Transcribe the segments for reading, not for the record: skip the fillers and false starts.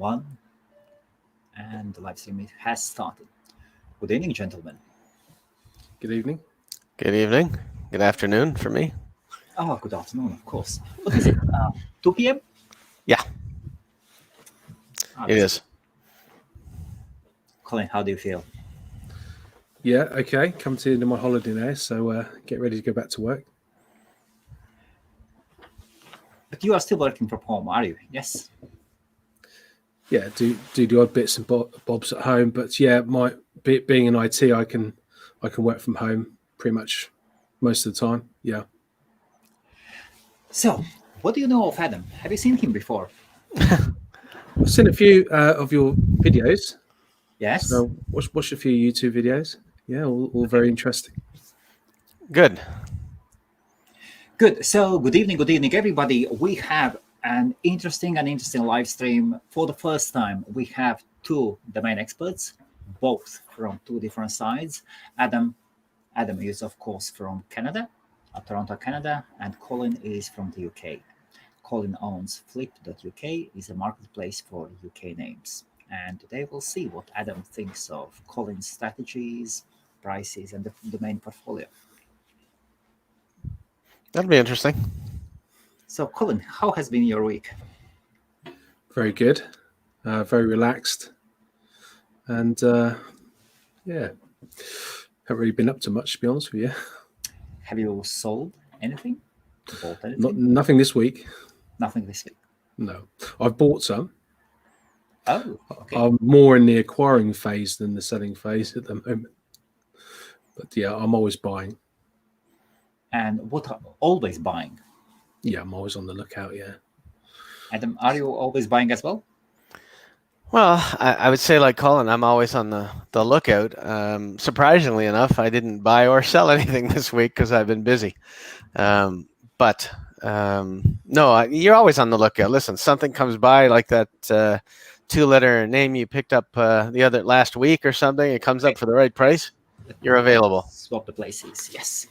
One, and the live stream has started. Good evening, gentlemen. Good evening. Good evening. Good afternoon for me. Oh, good afternoon, of course. What is it? 2 p.m.? Yeah, it is. Colin, how do you feel? Yeah, okay. Come to the end of my holiday now, so get ready to go back to work. But you are still working from home, are you? Yes. Yeah, do the odd bits and bobs at home, but yeah, being in IT, I can work from home pretty much most of the time. Yeah. So, what do you know of Adam? Have you seen him before? I've seen a few of your videos. Yes. So watched a few YouTube videos. Yeah, all very interesting. Good. Good. So, good evening, everybody. We have an interesting live stream. For the first time, we have two domain experts, both from two different sides. Adam is, of course, from Canada, Toronto, Canada, and Colin is from the UK. Colin owns Flip.uk, is a marketplace for UK names. And today we'll see what Adam thinks of Colin's strategies, prices, and the domain portfolio. That'll be interesting. So, Colin, how has been your week? Very good. Very relaxed. And yeah, haven't really been up to much, to be honest with you. Have you sold anything? Bought anything? Nothing this week. Nothing this week. No. I've bought some. Oh, okay. I'm more in the acquiring phase than the selling phase at the moment. But yeah, I'm always buying. And what are always buying? Yeah, I'm always on the lookout, yeah. Adam, are you always buying as well? Well, I would say, like Colin, I'm always on the lookout. Surprisingly enough, I didn't buy or sell anything this week because I've been busy. But no, you're always on the lookout. Listen, something comes by like that 2-letter name you picked up last week or something. It comes up for the right price. You're available. Swap the places, yes.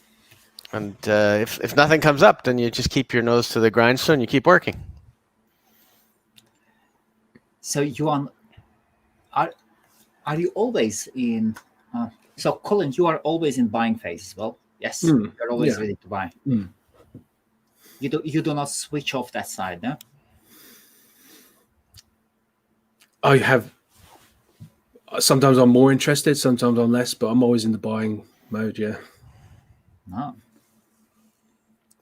And if nothing comes up, then you just keep your nose to the grindstone. You keep working. So are you always in? So Colin, you are always in buying phase as well. Yes, you're always ready to buy. You do not switch off that side, no? I have. Sometimes I'm more interested, sometimes I'm less, but I'm always in the buying mode. Yeah. No.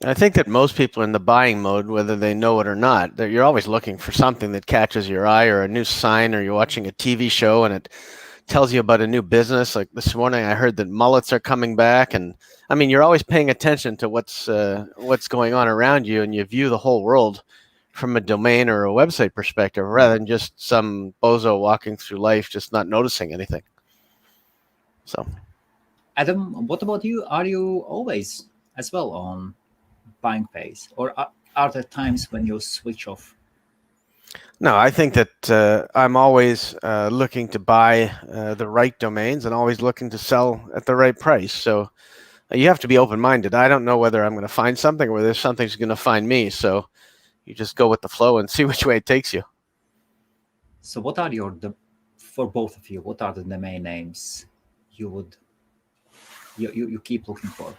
I think that most people are in the buying mode, whether they know it or not. That you're always looking for something that catches your eye, or a new sign, or you're watching a TV show and it tells you about a new business. Like this morning, I heard that mullets are coming back, and I mean, you're always paying attention to what's going on around you, and you view the whole world from a domain or a website perspective, rather than just some bozo walking through life just not noticing anything. So, Adam, what about you? Are you always as well on buying phase, or are there times when you switch off? No, I think that I'm always looking to buy the right domains and always looking to sell at the right price. So you have to be open-minded. I don't know whether I'm going to find something or whether something's going to find me. So you just go with the flow and see which way it takes you. So what are for both of you, what are the domain names you keep looking for?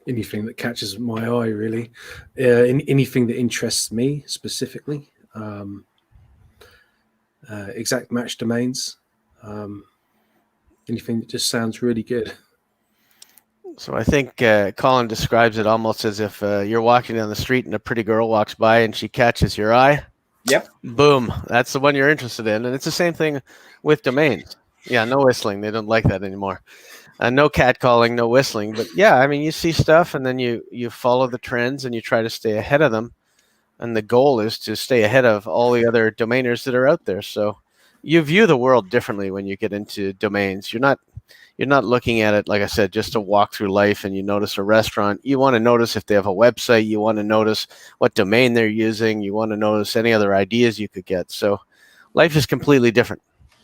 Anything that catches my eye, really. Anything that interests me specifically. Exact match domains. Anything that just sounds really good. So I think Colin describes it almost as if you're walking down the street and a pretty girl walks by and she catches your eye. Yep. Boom. That's the one you're interested in. And it's the same thing with domains. Yeah, no whistling. They don't like that anymore. No catcalling, no whistling. But yeah, I mean, you see stuff and then you follow the trends and you try to stay ahead of them. And the goal is to stay ahead of all the other domainers that are out there. So you view the world differently when you get into domains. You're not looking at it, like I said, just to walk through life and you notice a restaurant. You want to notice if they have a website. You want to notice what domain they're using. You want to notice any other ideas you could get. So life is completely different,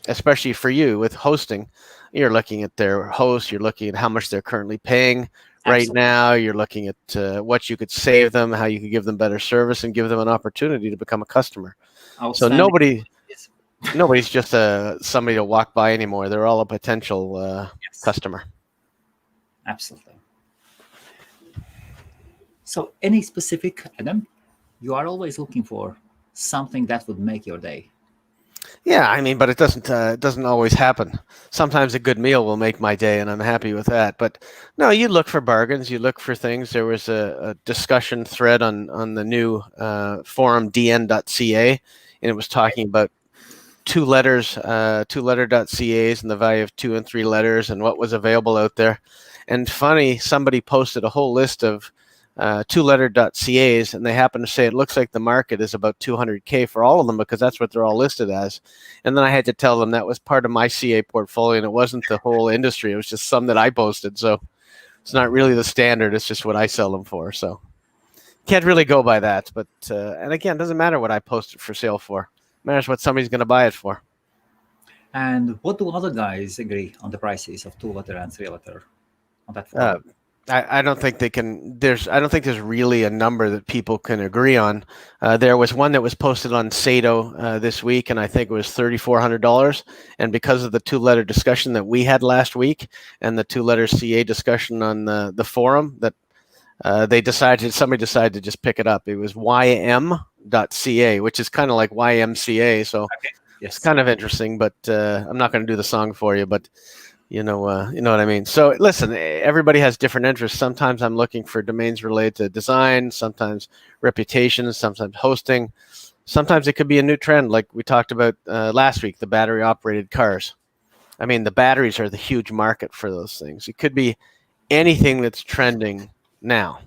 especially for you with hosting. You're looking at their host. You're looking at how much they're currently paying Right Absolutely. now, you're looking at what you could save them, how you could give them better service, and give them an opportunity to become a customer. So Outstanding. Yes. nobody's just somebody to walk by anymore. They're all a potential Yes. customer. Absolutely. So, any specific, Adam? You are always looking for something that would make your day. Yeah, I mean, but it doesn't always happen. Sometimes a good meal will make my day, and I'm happy with that. But no, you look for bargains, you look for things. There was a discussion thread on the new forum dn.ca, and it was talking about two letter.cas and the value of 2 and 3 letters and what was available out there. And funny, somebody posted a whole list of 2letter.cas, and they happen to say it looks like the market is about 200K for all of them because that's what they're all listed as. And then I had to tell them that was part of my CA portfolio, and it wasn't the whole industry. It was just some that I posted. So it's not really the standard. It's just what I sell them for. So can't really go by that. But and again, it doesn't matter what I post it for sale for. It matters what somebody's going to buy it for. And what do other guys agree on the prices of 2-letter and 3-letter on that forum? I don't think they can. I don't think there's really a number that people can agree on. There was one that was posted on Sato this week, and I think it was $3,400. And because of the 2-letter discussion that we had last week, and the 2-letter CA discussion on the forum, that somebody decided to just pick it up. It was ym.ca, which is kind of like YMCA. So Okay. Yes. it's kind of interesting, but I'm not going to do the song for you, but you know what I mean. So listen, everybody has different interests. Sometimes I'm looking for domains related to design, sometimes reputation, sometimes hosting. Sometimes it could be a new trend, like we talked about last week, the battery operated cars. I mean, the batteries are the huge market for those things. It could be anything that's trending now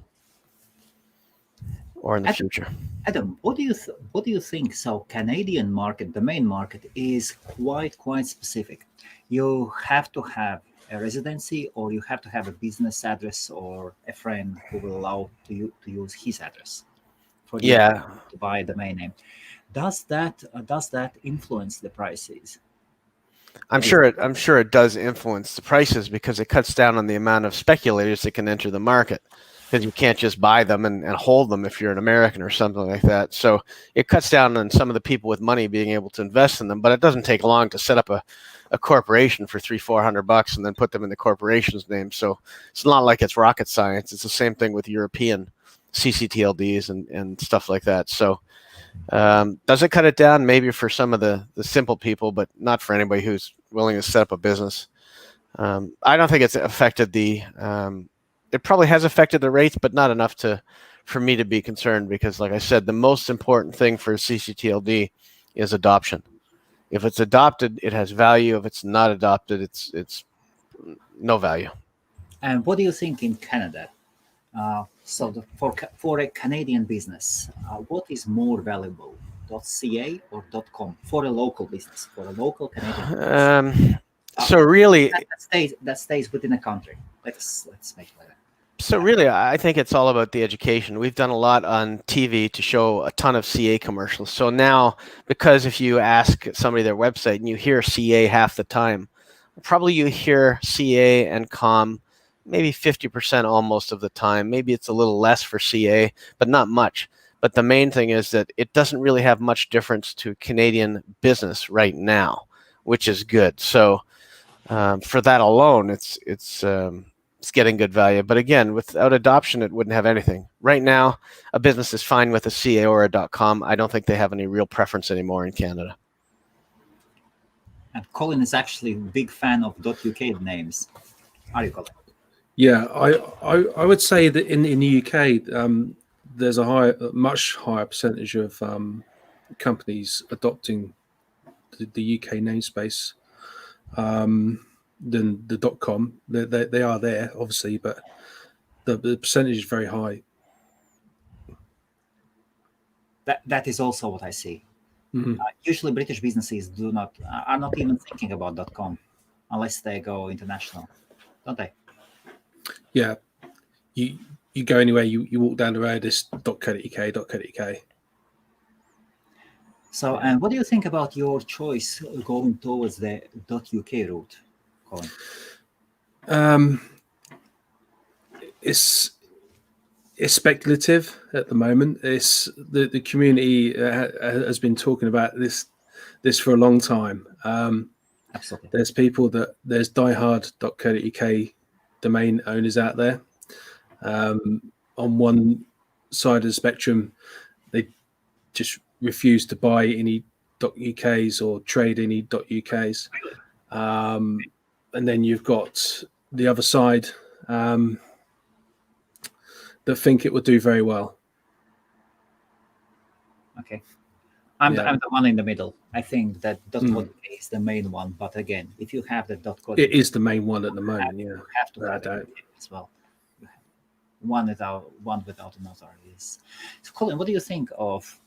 or in the future. Adam, what do you think? So, Canadian market, the main market, is quite specific. You have to have a residency, or you have to have a business address, or a friend who will allow to use his address for you Yeah. to buy a domain name. Does that influence the prices? I'm sure it does influence the prices because it cuts down on the amount of speculators that can enter the market, because you can't just buy them and hold them if you're an American or something like that. So it cuts down on some of the people with money being able to invest in them, but it doesn't take long to set up a corporation for $300-400 and then put them in the corporation's name. So it's not like it's rocket science. It's the same thing with European CCTLDs and stuff like that. So does it cut it down? Maybe for some of the simple people, but not for anybody who's willing to set up a business. I don't think it's affected it probably has affected the rates, but not enough for me to be concerned, because like I said, the most important thing for CCTLD is adoption. If it's adopted, it has value. If it's not adopted, it's no value. And what do you think in Canada? For a Canadian business, what is more valuable, .ca or .com for a local business, for a local Canadian business? So really, that stays within a country. Let's make it like that. So really, I think it's all about the education. We've done a lot on TV to show a ton of CA commercials. So now, because if you ask somebody their website and you hear CA half the time, probably you hear CA and com maybe 50% almost of the time. Maybe it's a little less for CA, but not much. But the main thing is that it doesn't really have much difference to Canadian business right now, which is good. So for that alone, it's getting good value. But again, without adoption, it wouldn't have anything. Right now, a business is fine with a CA or a .com. I don't think they have any real preference anymore in Canada. And Colin is actually a big fan of .uk names. Are you, Colin? Yeah, I would say that in the UK, there's a much higher percentage of companies adopting the UK namespace than the .com. They are there, obviously, but the percentage is very high. That is also what I see. Mm-hmm. Usually, British businesses are not even thinking about .com unless they go international, don't they? Yeah, you go anywhere, you walk down the road, it's .co.uk. So, and what do you think about your choice going towards the .uk route, Colin? it's speculative at the moment. It's the community has been talking about this for a long time. Absolutely. There's diehard.co.uk domain owners out there. On one side of the spectrum, they just refuse to buy any .uk's or trade any .uk's. And then you've got the other side that think it would do very well. Okay. I'm Yeah. the one in the middle. I think that .co.uk is the main one, but again, if you have the .co.uk, It is the main one at the moment. you have to have doubt. it as well. One without another is. So, Colin, what do you think of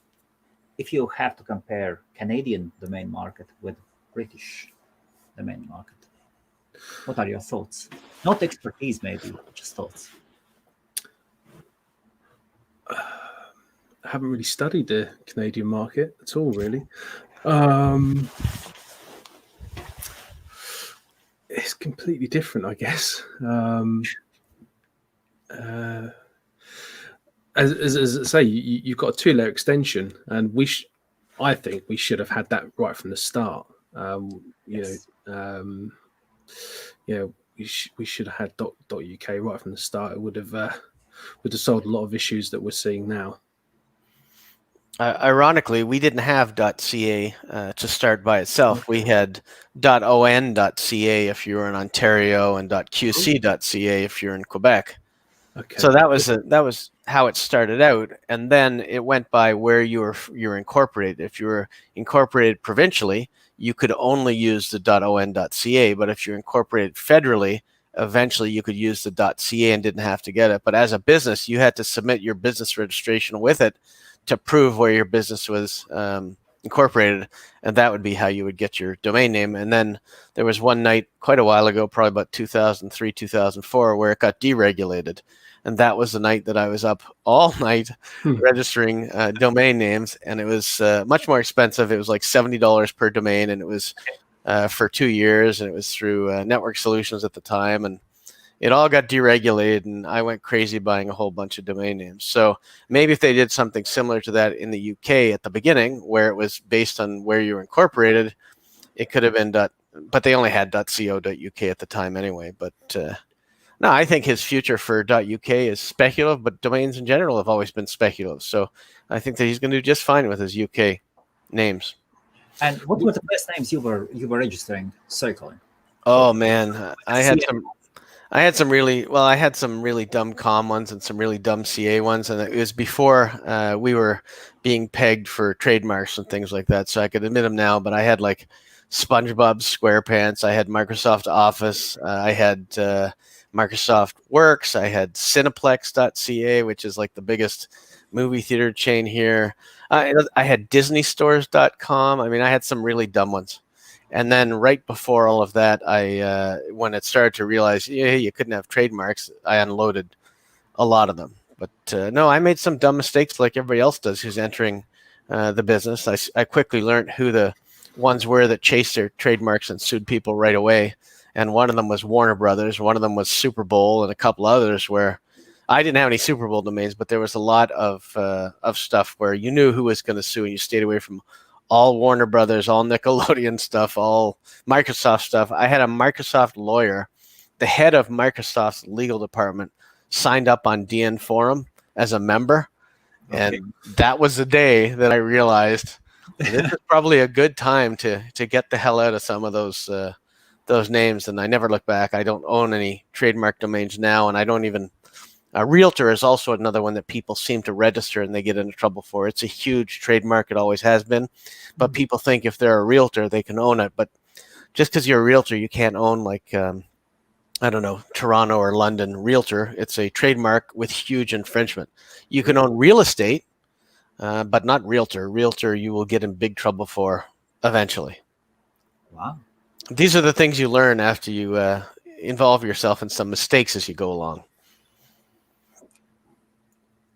if you have to compare Canadian domain market with British domain market? What are your thoughts? Not expertise, maybe, just thoughts. I haven't really studied the Canadian market at all, really. It's completely different, I guess. As I say, you've got a 2-layer extension, and I think we should have had that right from the start. Yes. We should have had .uk right from the start. It would have solved a lot of issues that we're seeing now. Ironically, we didn't have .ca to start by itself. We had .on.ca if you were in Ontario and .qc.ca if you're in Quebec. Okay. So that was how it started out, and then it went by where you're incorporated. If you were incorporated provincially, you could only use the .on.ca, but if you're incorporated federally, eventually you could use the .ca and didn't have to get it. But as a business, you had to submit your business registration with it to prove where your business was incorporated, and that would be how you would get your domain name. And then there was one night quite a while ago, probably about 2003, 2004, where it got deregulated. And that was the night that I was up all night registering domain names, and it was much more expensive. It was like $70 per domain, and it was for 2 years, and it was through Network Solutions at the time, and it all got deregulated, and I went crazy buying a whole bunch of domain names. So maybe if they did something similar to that in the UK at the beginning, where it was based on where you were incorporated, it could have been but they only had .co.uk at the time anyway. But no, I think his future for .uk is speculative, but domains in general have always been speculative. So I think that he's going to do just fine with his UK names. And what were the first names you were registering? Sorry, Colin. Oh man, I had some really dumb com ones and some really dumb CA ones, and it was before we were being pegged for trademarks and things like that. So I could admit them now, but I had like SpongeBob SquarePants, I had Microsoft Office, I had Microsoft Works, I had Cineplex.ca, which is like the biggest movie theater chain here. I had DisneyStores.com. I mean, I had some really dumb ones. And then right before all of that, when it started to realize, you couldn't have trademarks, I unloaded a lot of them. But no, I made some dumb mistakes like everybody else does who's entering the business. I quickly learned who the ones were that chased their trademarks and sued people right away. And one of them was Warner Brothers. One of them was Super Bowl, and a couple others where I didn't have any Super Bowl domains, but there was a lot of stuff where you knew who was going to sue, and you stayed away from all Warner Brothers, all Nickelodeon stuff, all Microsoft stuff. I had a Microsoft lawyer, the head of Microsoft's legal department, signed up on DN Forum as a member. Okay. And that was the day that I realized this is probably a good time to get the hell out of some of those names. And I never look back. I don't own any trademark domains now, and I don't even Realtor is also another one that people seem to register and they get into trouble for. It's a huge trademark. It always has been. But people think if they're a realtor, they can own it. But just because you're a realtor, you can't own like, I don't know, Toronto or London realtor. It's a trademark with huge infringement. You can own real estate, but not realtor. Realtor, you will get in big trouble for eventually. Wow. These are the things you learn after you involve yourself in some mistakes as you go along.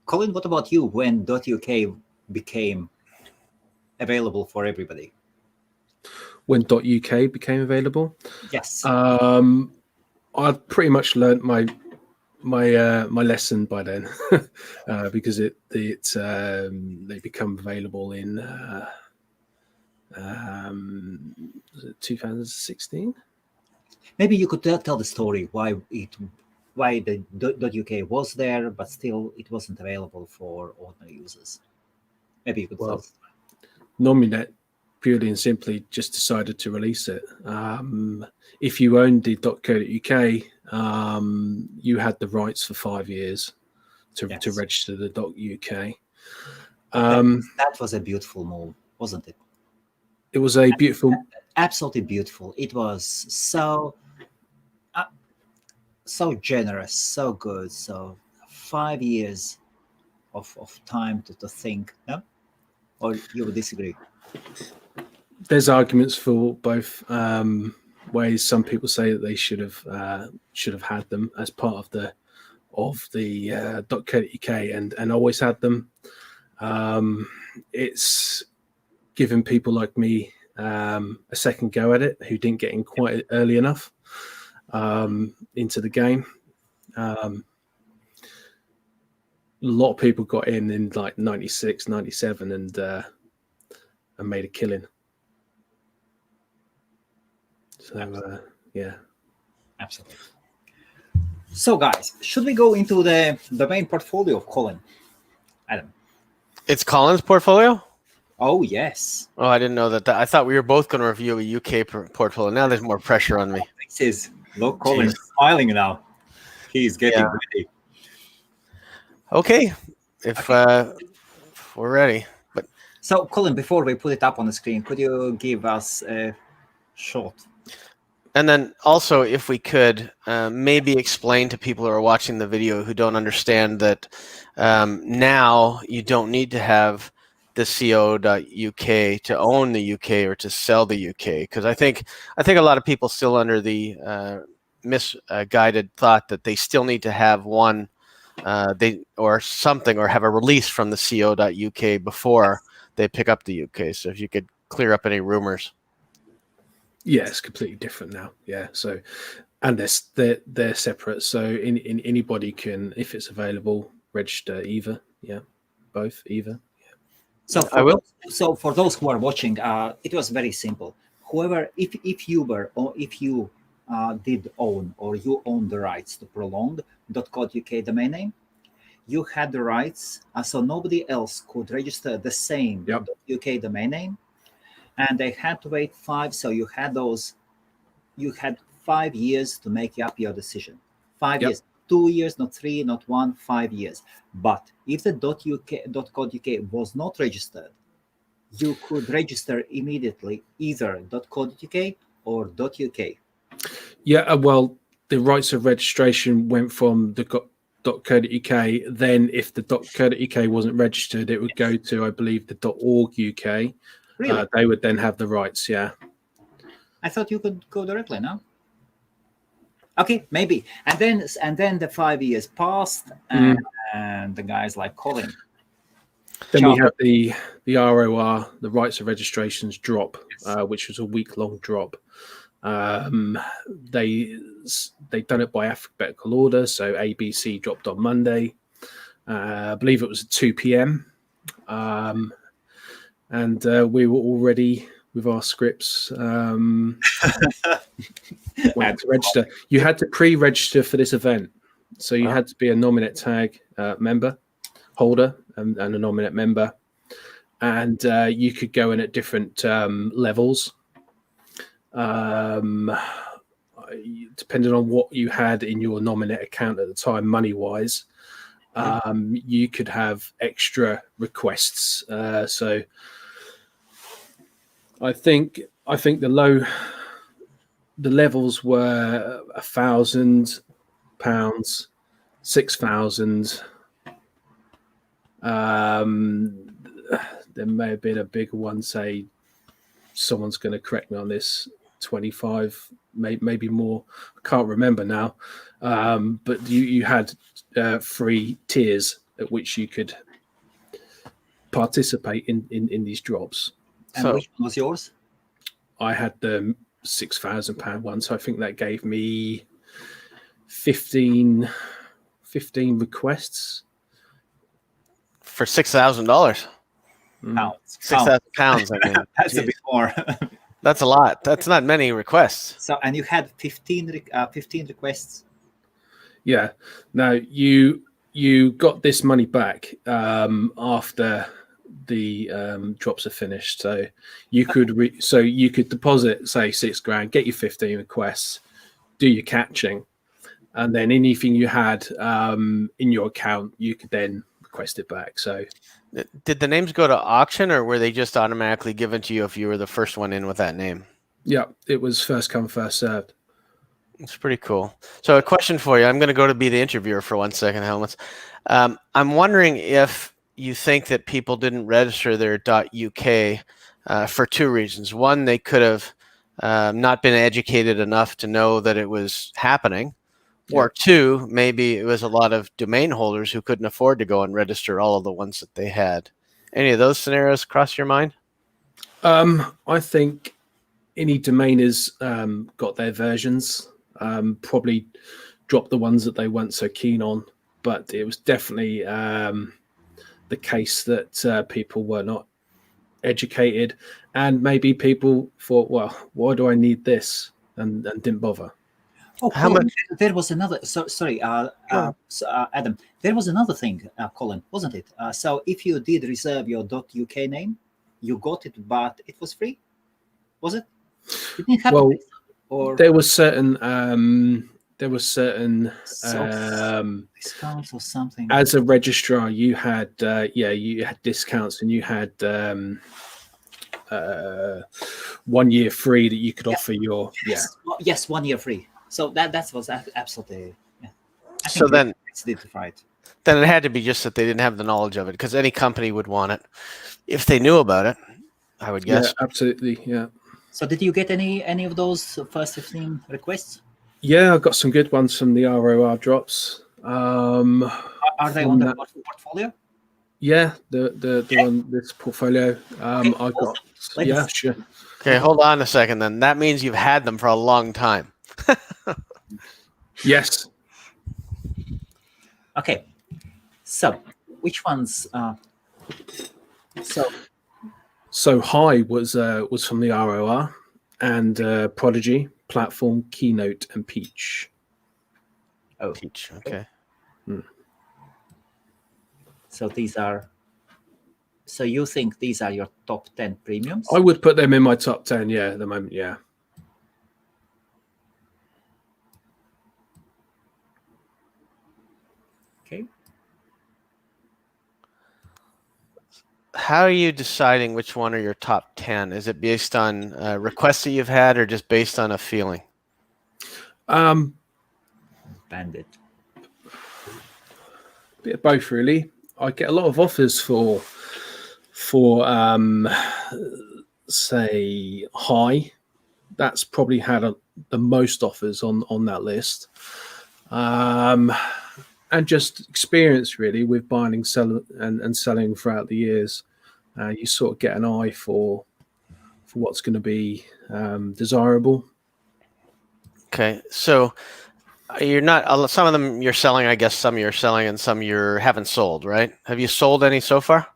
Colin, what about you when .uk became available for everybody? When .uk became available? Yes. I pretty much learned my my lesson by then, because they become available in 2016. Maybe you could tell the story why the .uk was there, but still it wasn't available for ordinary users. Maybe you could tell. Well, Nominet purely and simply just decided to release it. If you owned the .co.uk, you had the rights for 5 years to register the .uk. That was a beautiful move, wasn't it? It was a beautiful, absolutely beautiful. It was so generous, so good. So 5 years of time to think, no? Or you would disagree? There's arguments for both ways. Some people say that they should have had them as part of the .co.uk and always had them. It's given people like me a second go at it who didn't get in quite early enough into the game. A lot of people got in like 96, 97 and made a killing. So, yeah. Absolutely. So, guys, should we go into the main portfolio of Colin? Adam. It's Colin's portfolio? Oh, yes. Oh, I didn't know that. I thought we were both going to review a UK portfolio. Now there's more pressure on me. This is, look, Colin's smiling now. He's getting ready. Okay. If we're ready. But so, Colin, before we put it up on the screen, could you give us a short? And then also, if we could, maybe explain to people who are watching the video who don't understand that now you don't need to have the co.uk to own the UK or to sell the UK, because I think a lot of people still under the misguided thought that they still need to have one or something or have a release from the co.uk before they pick up the UK. So if you could clear up any rumors. Yeah, it's completely different now. Yeah, so and they're separate. So in anybody can, if it's available, register either. Yeah, both either. So for those who are watching, it was very simple. Whoever, if you were or if you did own or you own the rights to prolonged .co.uk domain name, you had the rights, so nobody else could register the same .uk domain name, and they had to wait 5. So you had 5 years to make up your decision. 5 years. 2 years, not 3, not 1, 5 years. But if the .co.uk was not registered, you could register immediately either .co.uk or .uk. Yeah, well, the rights of registration went from the .co.uk. Then, if the .co.uk wasn't registered, it would go to, I believe, the .org.uk. Really? They would then have the rights. Yeah. I thought you could go directly. No. Okay, maybe. And then the 5 years passed, and the guys like Colin. Then we have the ROR, the rights of registrations drop, which was a week-long drop. They done it by alphabetical order, so ABC dropped on Monday. I believe it was at 2 p.m. And we were already with our scripts. Went to register. You had to pre-register for this event, so you had to be a Nominet tag member holder and a Nominet member, and you could go in at different levels, depending on what you had in your Nominet account at the time, money-wise. You could have extra requests. So I think the levels were £1,000, 6,000. There may have been a bigger one. Say, someone's going to correct me on this. 25, maybe more. I can't remember now. But you had 3 tiers at which you could participate in these drops. And which one was yours? I had the £6,000 one, so I think that gave me 15 15 requests for $6,000. Pounds. £6,000. I mean, That's a geez, bit more. that's a lot. That's not many requests. So, and you had 15 requests. Yeah. Now you got this money back after the drops are finished. So you could you could deposit, say, $6,000, get your 15 requests, do your catching, and then anything you had in your account, you could then request it back. So Did the names go to auction, or were they just automatically given to you if you were the first one in with that name? yeah, it was first come, first served. It's pretty cool. So a question for you. I'm going to go to be the interviewer for 1 second, Helmuts. I'm wondering if you think that people didn't register their .uk for two reasons. One, they could have not been educated enough to know that it was happening. Or two, maybe it was a lot of domain holders who couldn't afford to go and register all of the ones that they had. Any of those scenarios cross your mind? I think any domainers got their versions, probably dropped the ones that they weren't so keen on, but it was definitely the case that people were not educated, and maybe people thought, well, why do I need this, and didn't bother. Oh, How Colin, much- there was another. Sorry, Adam. There was another thing, Colin, wasn't it? So if you did reserve your .uk name, you got it, but it was free. Was it? You didn't have Well, to pay, or there was certain discounts or something. as a registrar, you had you had discounts, and you had 1 year free that you could offer your Yes, 1 year free. So that was absolutely. Yeah. I So think then- it's did right. Then it had to be just that they didn't have the knowledge of it, because any company would want it if they knew about it, I would guess. Yeah, absolutely, yeah. So did you get any of those first 15 requests? Yeah, I got some good ones from the ROR drops. Are they From on the that- portfolio? Yeah, the one, this portfolio. I got. Let's- Yeah, sure. Okay, hold on a second then. That means you've had them for a long time. Yes. Okay. So which ones? So High was from the ROR, and Prodigy, Platform, Keynote, and Peach. Oh, Peach, okay. so these are. So you think these are your top 10 premiums? I would put them in my top 10. Yeah, at the moment. Yeah. Okay. How are you deciding which one are your top 10? Is it based on requests that you've had, or just based on a feeling? Bandit. Bit of both, really. I get a lot of offers for say High. That's probably had the most offers on that list, and just experience really with buying and selling throughout the years. You sort of get an eye for what's going to be desirable. Okay, so you're not, some of them you're selling, I guess some you're selling and some you haven't sold, right? Have you sold any so far?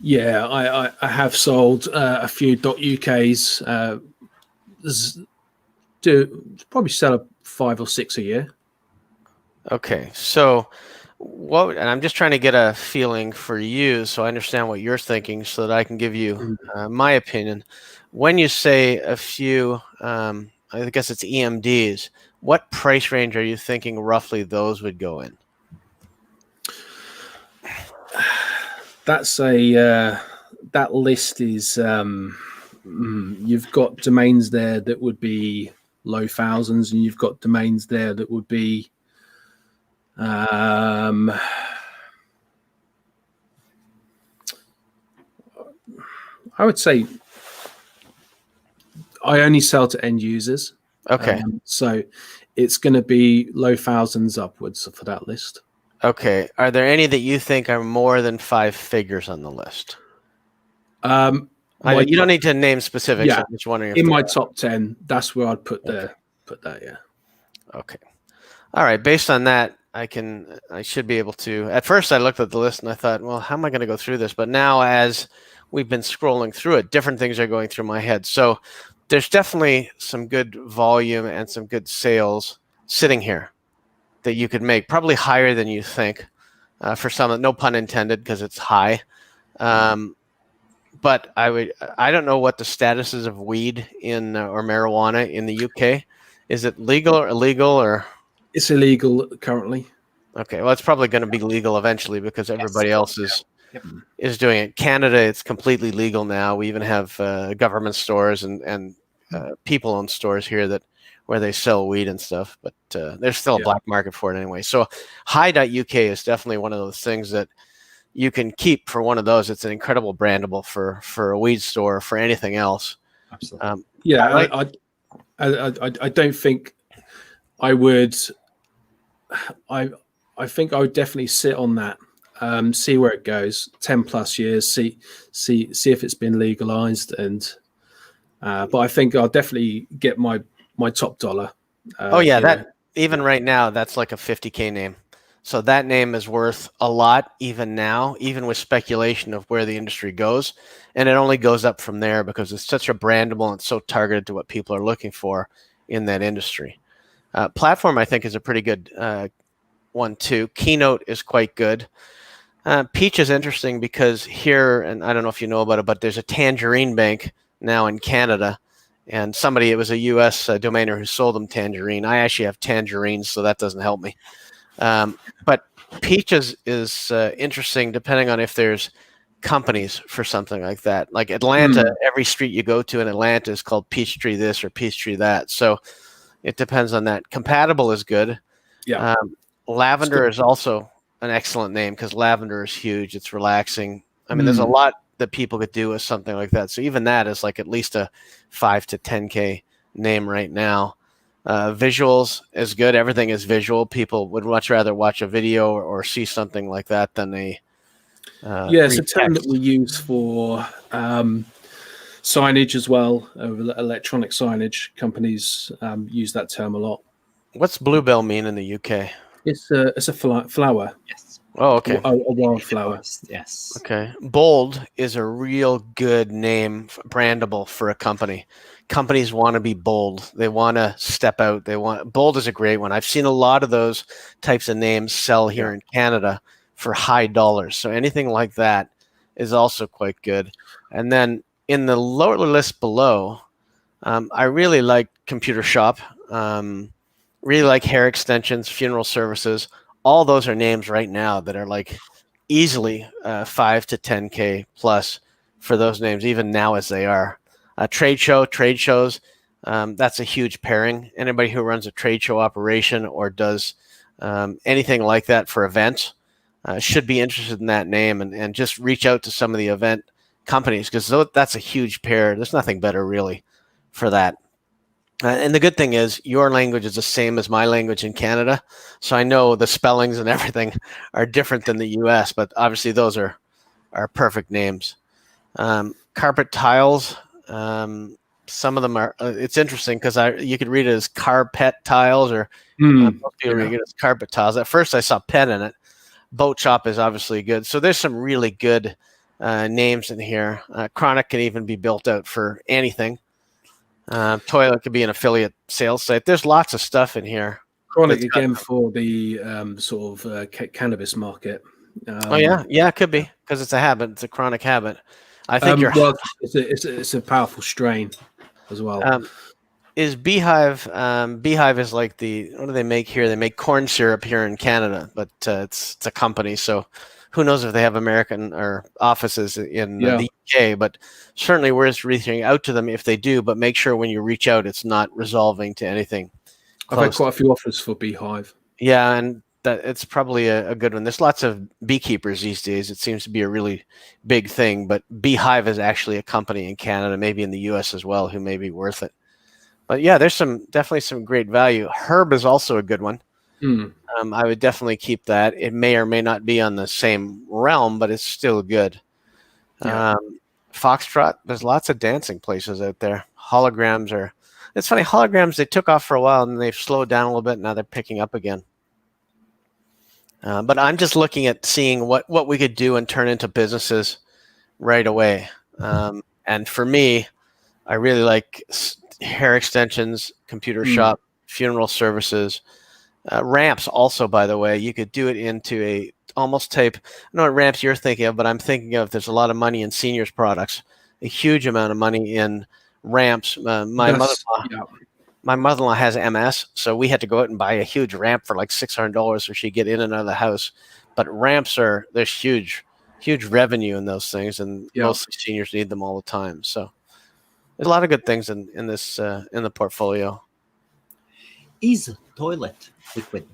Yeah, I have sold a few .uk's. Do probably sell 5 or 6 a year. Okay, so and I'm just trying to get a feeling for you so I understand what you're thinking so that I can give you my opinion. When you say a few, I guess it's EMDs, what price range are you thinking roughly those would go in? That's that list is you've got domains there that would be low thousands, and you've got domains there that would be I would say I only sell to end users. Okay. So it's going to be low thousands upwards for that list. Okay. Are there any that you think are more than 5 figures on the list? You don't need to name specifics. Yeah, I'm just wondering if in my top 10, that's where I'd put that. Yeah. Okay. All right. Based on that, I should be able to. At first, I looked at the list and I thought, well, how am I going to go through this? But now, as we've been scrolling through it, different things are going through my head. So there's definitely some good volume and some good sales sitting here that you could make, probably higher than you think. For some, no pun intended, because it's high. But I don't know what the status is of weed or marijuana in the UK. Is it legal or illegal or? It's illegal currently. Okay, well, it's probably going to be legal eventually because everybody else is doing it. Canada, it's completely legal now. We even have government stores and people-owned stores here where they sell weed and stuff, but there's still a black market for it anyway. So High.uk is definitely one of those things that you can keep for one of those. It's an incredible brandable for a weed store, for anything else. Absolutely. I don't think I would. I think I would definitely sit on that, see where it goes. 10+ years, see if it's been legalized, and but I think I'll definitely get my top dollar. Even right now, that's like a 50K name. So that name is worth a lot even now, even with speculation of where the industry goes. And it only goes up from there because it's such a brandable and so targeted to what people are looking for in that industry. Platform, I think, is a pretty good one too. Keynote is quite good. Peach is interesting because here, and I don't know if you know about it, but there's a Tangerine Bank now in Canada. And it was a U.S. domainer who sold them Tangerine. I actually have Tangerines, so that doesn't help me. But Peach is interesting depending on if there's companies for something like that. Like Atlanta, every street you go to in Atlanta is called Peachtree this or Peachtree that. So it depends on that. Compatible is good. Yeah. Lavender is also an excellent name because lavender is huge. It's relaxing. I mean, there's a lot that people could do with something like that. So even that is like at least a 5 to 10K name right now. Visuals is good. Everything is visual. People would much rather watch a video or see something like that than it's a term that we use for signage as well. Electronic signage companies use that term a lot. What's bluebell mean in the UK? It's a flower. Yes. Oh, okay. A wildflower. Yes. Okay. Bold is a real good name, brandable for a company. Companies want to be bold. They want to step out. Bold is a great one. I've seen a lot of those types of names sell here in Canada for high dollars. So anything like that is also quite good. And then in the lower list below, I really like Computer Shop. Really like hair extensions, funeral services. All those are names right now that are like easily 5 to 10K plus for those names, even now as they are. Trade shows, that's a huge pairing. Anybody who runs a trade show operation or does anything like that for events should be interested in that name and just reach out to some of the event companies because that's a huge pair. There's nothing better really for that. And the good thing is your language is the same as my language in Canada. So I know the spellings and everything are different than the US, but obviously those are perfect names. Carpet tiles, some of them are, it's interesting because you could read it as carpet tiles or most people read it as carpet tiles. At first I saw pet in it. Boat shop is obviously good. So there's some really good names in here. Chronic can even be built out for anything. Toilet could be an affiliate sales site. There's lots of stuff in here. Chronic again for the sort of cannabis market. It could be because it's a habit. It's a chronic habit. I think it's a powerful strain as well. Is Beehive? Beehive is like what do they make here? They make corn syrup here in Canada, but it's a company, so who knows if they have American or offices in the UK, but certainly worth reaching out to them if they do, but make sure when you reach out, it's not resolving to anything close. I've had quite a few offers for Beehive. Yeah, and that it's probably a good one. There's lots of beekeepers these days. It seems to be a really big thing, but Beehive is actually a company in Canada, maybe in the US as well, who may be worth it. But yeah, there's definitely some great value. Herb is also a good one. I would definitely keep that. It may or may not be on the same realm, but it's still good. Foxtrot, there's lots of dancing places out there. Holograms It's funny, holograms, they took off for a while and they've slowed down a little bit. Now they're picking up again. But I'm just looking at seeing what we could do and turn into businesses right away. And for me, I really like hair extensions, computer shop, funeral services, ramps. Also, by the way, you could do it into a almost type. I don't know what ramps you're thinking of, but I'm thinking of there's a lot of money in seniors products, a huge amount of money in ramps. My mother-in-law has MS, so we had to go out and buy a huge ramp for like $600 so she'd get in and out of the house. But ramps there's huge revenue in those things, and mostly seniors need them all the time. So there's a lot of good things in the portfolio. Is toilet liquid?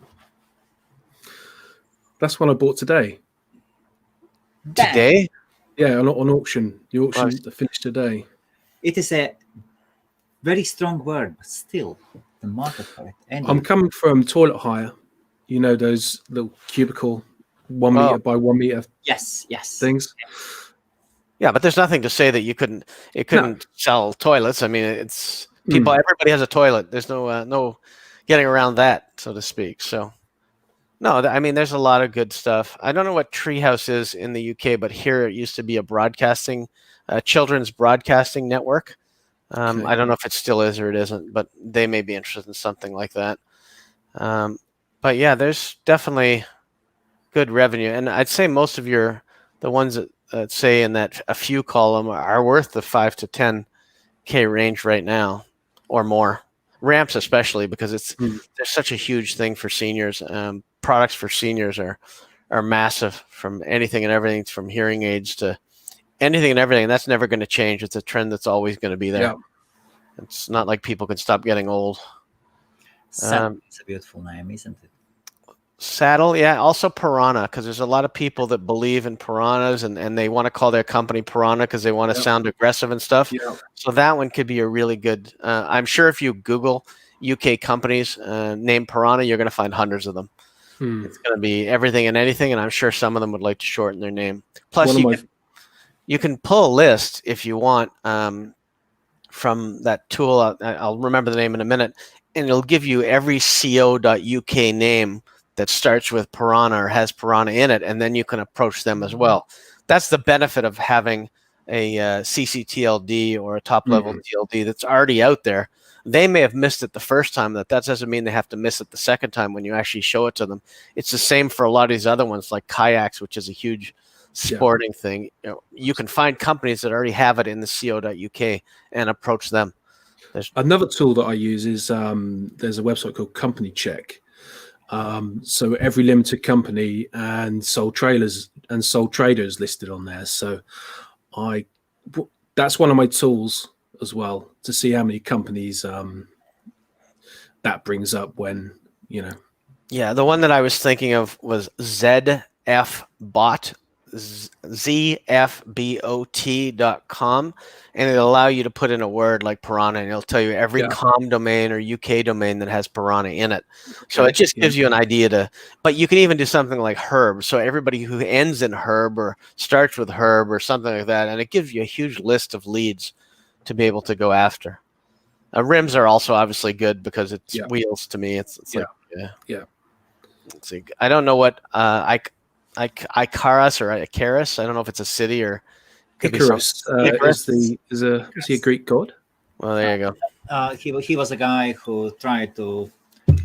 That's one I bought today. Today? Yeah, on auction. The auction finished today. It is a very strong word, but still, the market for it. Anyway. I'm coming from toilet hire. You know those little cubicle 1 meter by 1 meter yes things. Yeah, but there's nothing to say that it couldn't sell toilets. I mean, it's people. Everybody has a toilet. There's no getting around that, so to speak. So, no, I mean, there's a lot of good stuff. I don't know what Treehouse is in the UK, but here it used to be a children's broadcasting network. I don't know if it still is or it isn't, but they may be interested in something like that. But yeah, there's definitely good revenue, and I'd say most of the ones that say in that a few column are worth the 5 to 10K range right now or more. Ramps especially, because there's such a huge thing for seniors. Products for seniors are massive, from anything and everything, from hearing aids to anything and everything. That's never going to change. It's a trend that's always going to be there. Yeah. It's not like people can stop getting old. It's a beautiful name, isn't it? Saddle, yeah. Also Piranha, because there's a lot of people that believe in piranhas and they want to call their company Piranha because they want to sound aggressive and stuff. Yeah. So that one could be a really good. I'm sure if you Google UK companies named Piranha, you're going to find hundreds of them. It's going to be everything and anything, and I'm sure some of them would like to shorten their name. Plus, you can pull a list if you want from that tool. I'll remember the name in a minute, and it'll give you every co.uk name that starts with Piranha or has Piranha in it, and then you can approach them as well. That's the benefit of having a CCTLD or a top-level TLD that's already out there. They may have missed it the first time. That doesn't mean they have to miss it the second time when you actually show it to them. It's the same for a lot of these other ones, like kayaks, which is a huge sporting thing. You can find companies that already have it in the co.uk and approach them. Another tool that I use is there's a website called Company Check. So every limited company and sole traders listed on there. So that's one of my tools as well, to see how many companies that brings up when, Yeah, the one that I was thinking of was ZFBot, ZFBOT.com, and it'll allow you to put in a word like Piranha, and it'll tell you every com domain or UK domain that has Piranha in it. So it just gives you an idea but you can even do something like Herb. So everybody who ends in Herb or starts with Herb or something like that, and it gives you a huge list of leads to be able to go after. Rims are also obviously good because it's wheels to me. It's like, Let's see. I don't know what Icarus or Icarus. I don't know if it's a city or Icarus. Is he a Greek god? Well, there you go. He was a guy who tried to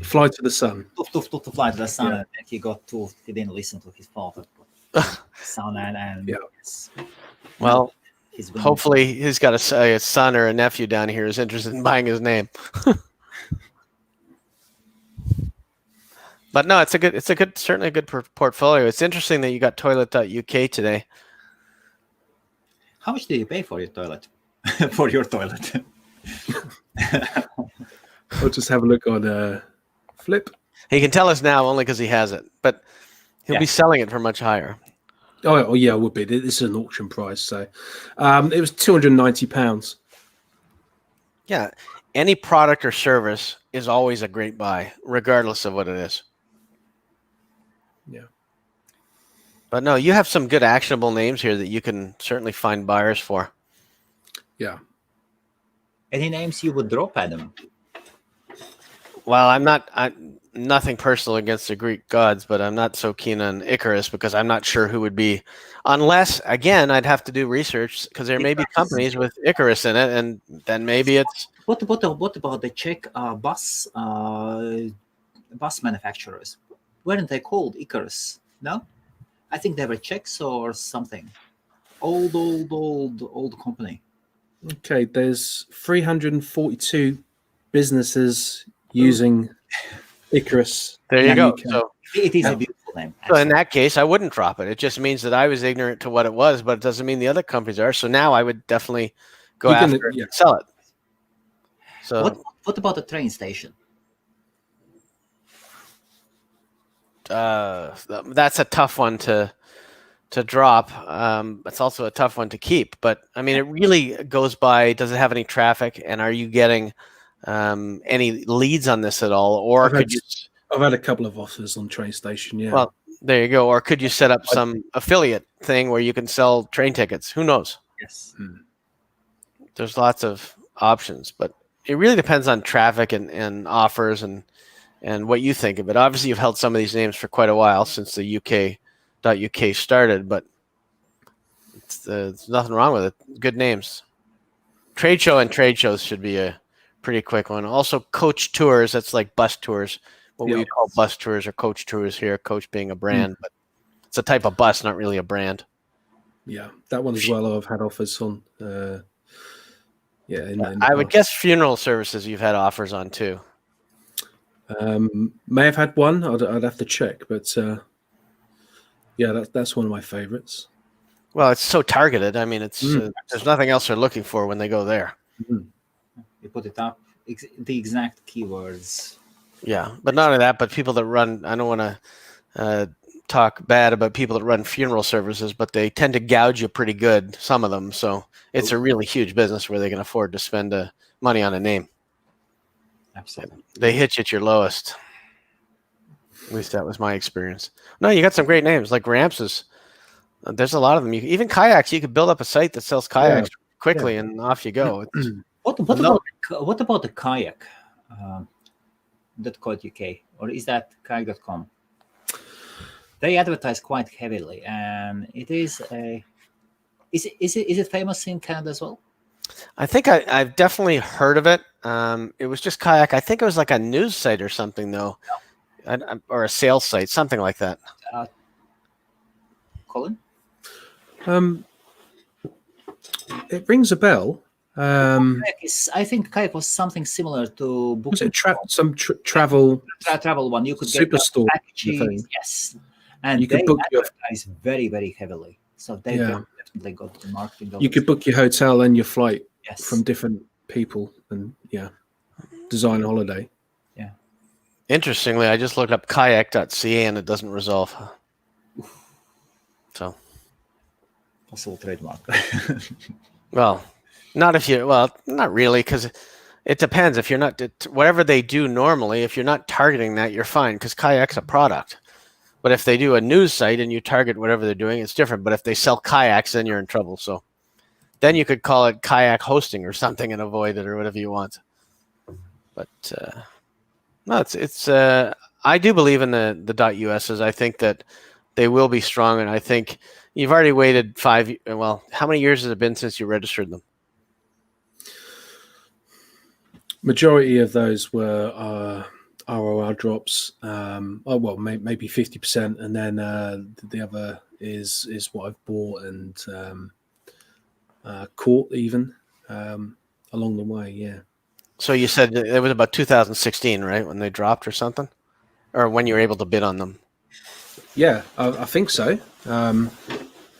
fly to the sun. To fly to the sun, and he didn't listen to his father. Son and well, hopefully he's got a son or a nephew down here who's interested in buying his name. But no, certainly a good portfolio. It's interesting that you got toilet.uk today. How much do you pay for your toilet? For your toilet? I'll just have a look on Flip. He can tell us now only because he has it, but he'll be selling it for much higher. Oh yeah, it would be. This is an auction price, so it was £290. Yeah, any product or service is always a great buy, regardless of what it is. Yeah. But no, you have some good actionable names here that you can certainly find buyers for. Yeah. Any names you would drop, Adam? Well, nothing personal against the Greek gods, but I'm not so keen on Icarus because I'm not sure who would be, unless again I'd have to do research because there may be companies with Icarus in it, and then maybe it's. What about the Czech bus manufacturers? Weren't they called Icarus? No, I think they were Czechs or something. Old company. Okay, there's 342 businesses using Icarus. There you in go. UK. So, It is a beautiful name. so in that case, I wouldn't drop it. It just means that I was ignorant to what it was, but it doesn't mean the other companies are. So now I would definitely go You're after gonna- it yeah. and sell it. So What about the train station? that's a tough one to drop. It's also a tough one to keep. But I mean, it really goes by: does it have any traffic, and are you getting any leads on this at all, or I've had a couple of offers on train station. Yeah. Well, there you go. Or could you set up some affiliate thing where you can sell train tickets? Who knows? Yes. There's lots of options, but it really depends on traffic and offers and what you think of it. Obviously, you've held some of these names for quite a while since the UK started, but there's nothing wrong with it. Good names. Trade show and trade shows should be a pretty quick one. Also, coach tours. That's like bus tours. What we call bus tours or coach tours here. Coach being a brand, but it's a type of bus, not really a brand. Yeah, that one as well. I've had offers on. I would guess funeral services you've had offers on too. May have had one. I'd have to check, but yeah, that's one of my favorites. Well, it's so targeted. I mean, it's there's nothing else they're looking for when they go there. You put it up the exact keywords. Yeah, but not only that, but people that run. I don't want to talk bad about people that run funeral services, but they tend to gouge you pretty good. Some of them, so it's a really huge business where they can afford to spend money on a name. Absolutely. They hit you at your lowest. At least that was my experience. No, you got some great names like Ramses. There's a lot of them. Even kayaks. You could build up a site that sells kayaks quickly, and off you go. What about the kayak? .co.uk, or is that kayak.com? They advertise quite heavily, and it is a. Is it famous in Canada as well? I think I've definitely heard of it. It was just kayak. I think it was like a news site or something, though, or a sales site, something like that. Colin? It rings a bell. I think kayak was something similar to book. Was it travel travel one? You could get superstore packages, yes, and you could book advertise very, very heavily. So they definitely got the marketing. You could book your hotel and your flight yes. from different people, and design a holiday. Yeah. Interestingly, I just looked up kayak.ca and it doesn't resolve. So. Possible trademark. Well. Not really, because it depends. If you're not, whatever they do normally, if you're not targeting that, you're fine, because kayak's a product. But if they do a news site and you target whatever they're doing, it's different. But if they sell kayaks, then you're in trouble. So then you could call it kayak hosting or something and avoid it or whatever you want. But no, it's I do believe in the .us's. I think that they will be strong, and I think you've already waited 5. Well, how many years has it been since you registered them? Majority of those were ROR drops. Maybe 50%, and then the other is what I've bought and caught even along the way. Yeah. So you said it was about 2016, right, when they dropped or something, or when you were able to bid on them? Yeah, I think so.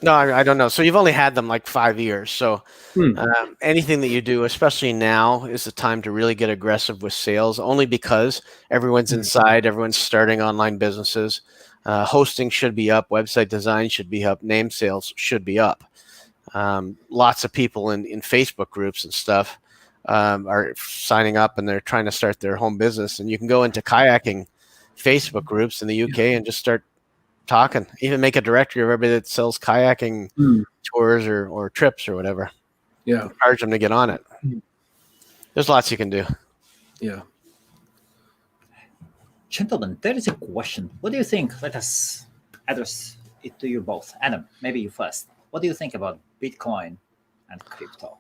No, I don't know. So you've only had them like 5 years. So anything that you do, especially now, is the time to really get aggressive with sales, only because everyone's inside, everyone's starting online businesses. Hosting should be up. Website design should be up. Name sales should be up. Lots of people in Facebook groups and stuff are signing up, and they're trying to start their home business. And you can go into kayaking Facebook groups in the UK and just start talking, even make a directory of everybody that sells kayaking tours or trips or whatever. Yeah. Charge them to get on it. There's lots you can do. Yeah. Gentlemen, there is a question. What do you think? Let us address it to you both. Adam, maybe you first. What do you think about Bitcoin and crypto?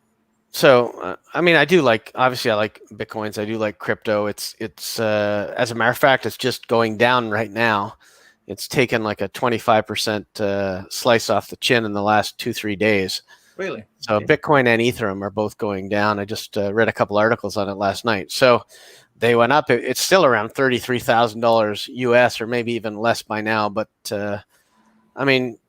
So, I mean, obviously I like Bitcoins. I do like crypto. It's as a matter of fact, it's just going down right now. It's taken like a 25% slice off the chin in the last 2-3 days. Really? So Okay. Bitcoin and Ethereum are both going down. I just read a couple articles on it last night. So they went up. It's still around $33,000 US, or maybe even less by now. But I mean,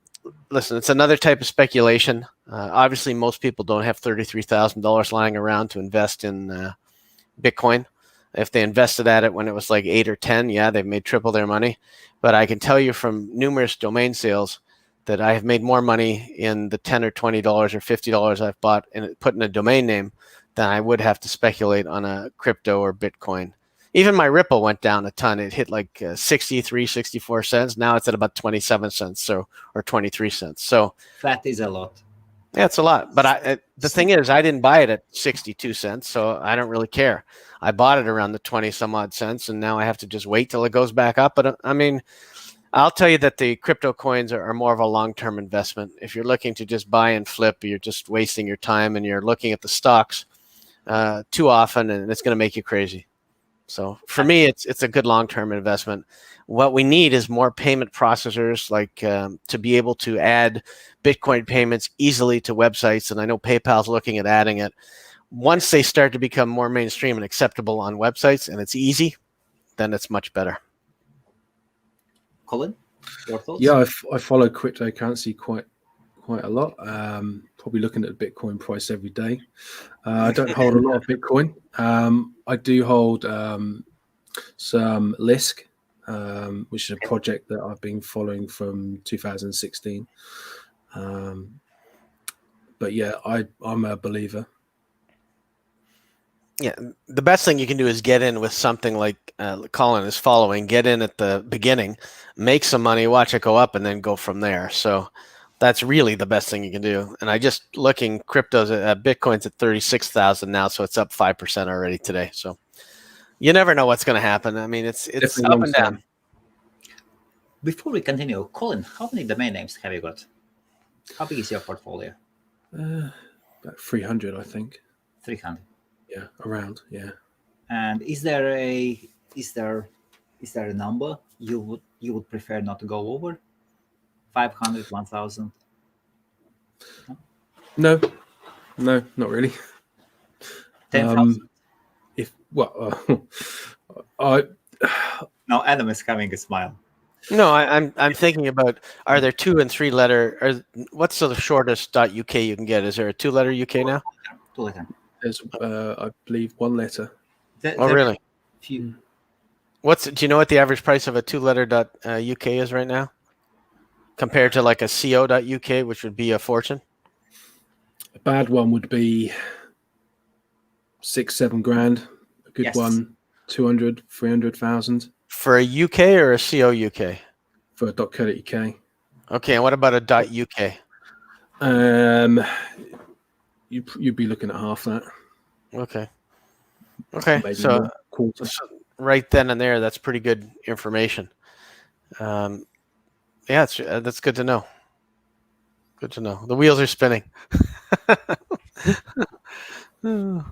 listen, it's another type of speculation. Obviously, most people don't have $33,000 lying around to invest in Bitcoin. If they invested at it when it was like 8 or 10, yeah, they've made triple their money. But I can tell you from numerous domain sales that I have made more money in the $10 or $20 or $50 I've bought and put in a domain name than I would have to speculate on a crypto or Bitcoin. Even my Ripple went down a ton. It hit like 63, 64 cents. Now it's at about 27 cents, or 23 cents. So That is a lot. yeah, it's a lot. But the thing is, I didn't buy it at 62 cents, so I don't really care. I bought it around the 20 some odd cents, and now I have to just wait till it goes back up. But I mean, I'll tell you that the crypto coins are more of a long-term investment. If you're looking to just buy and flip, you're just wasting your time, and you're looking at the stocks too often, and it's going to make you crazy. So for me, it's a good long-term investment. What we need is more payment processors, like to be able to add Bitcoin payments easily to websites. And I know PayPal's looking at adding it. Once they start to become more mainstream and acceptable on websites, and it's easy, then it's much better. Colin, your thoughts? Yeah, I follow cryptocurrency quite a lot. Probably looking at the Bitcoin price every day. I don't hold a lot of Bitcoin. I do hold some Lisk, which is a project that I've been following from 2016. But yeah, I'm a believer. Yeah, the best thing you can do is get in with something like Colin is following. Get in at the beginning, make some money, watch it go up, and then go from there. So that's really the best thing you can do. And I just looking cryptos at Bitcoin's at 36,000 now, so it's up 5% already today. So you never know what's going to happen. I mean, it's Definitely up and down. Before we continue, Colin, how many domain names have you got? How big is your portfolio? About 300, I think. 300. Yeah, around. Yeah. And is there a number you would prefer not to go over? 500, 1,000? No, not really. 10,000? No, Adam is having a smile. No, I'm thinking about, are there 2 and 3 letter? What's the shortest .uk you can get? Is there a 2-letter UK now? 2-letter. There's, I believe, 1 letter. Oh, really? Few. Do you know what the average price of a 2-letter .uk is right now, compared to like a co.uk, which would be a fortune? A bad one would be 6-7 grand. A good one, 200, 300,000. For a UK or a co.uk? For a .co.uk. Okay, and what about a .uk? You'd be looking at half that. Okay, Maybe so quarter. Right then and there, that's pretty good information. Yeah, that's good to know. Good to know. The wheels are spinning. You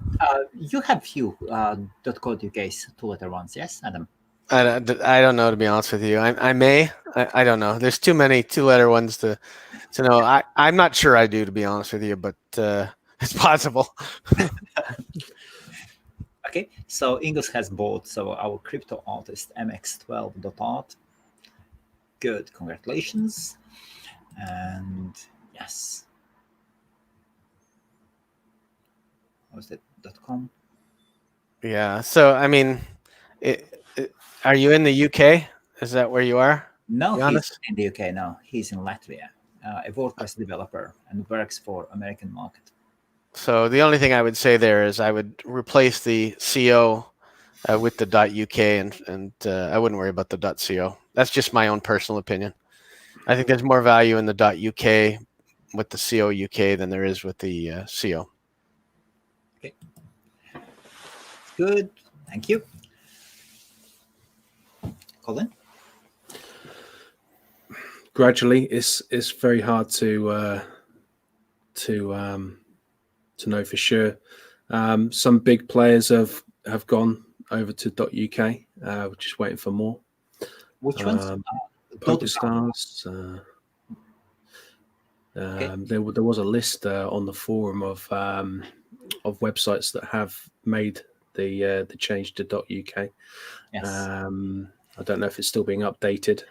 have few .co.uk's 2-letter ones, yes, Adam? I don't know, to be honest with you. I may. I don't know. There's too many 2-letter ones to know. I'm not sure I do, to be honest with you, but it's possible. Okay, so Ingus has both. So our crypto artist mx12.art. Good, congratulations. And yes. What was it? .com? Yeah. So, I mean, are you in the UK? Is that where you are? No, Giannis? he's in the UK now. He's in Latvia, a WordPress developer, and works for American market. So the only thing I would say there is I would replace the CO with the .uk, and I wouldn't worry about the .co. That's just my own personal opinion. I think there's more value in the .uk with the .co.uk than there is with the .co. Okay. Good. Thank you. Colin? Gradually, it's very hard to know for sure. Some big players have gone over to .uk. We're just waiting for more. Which ones? PokerStars. Okay. There was a list on the forum of websites that have made the change to .uk. Yes. I don't know if it's still being updated,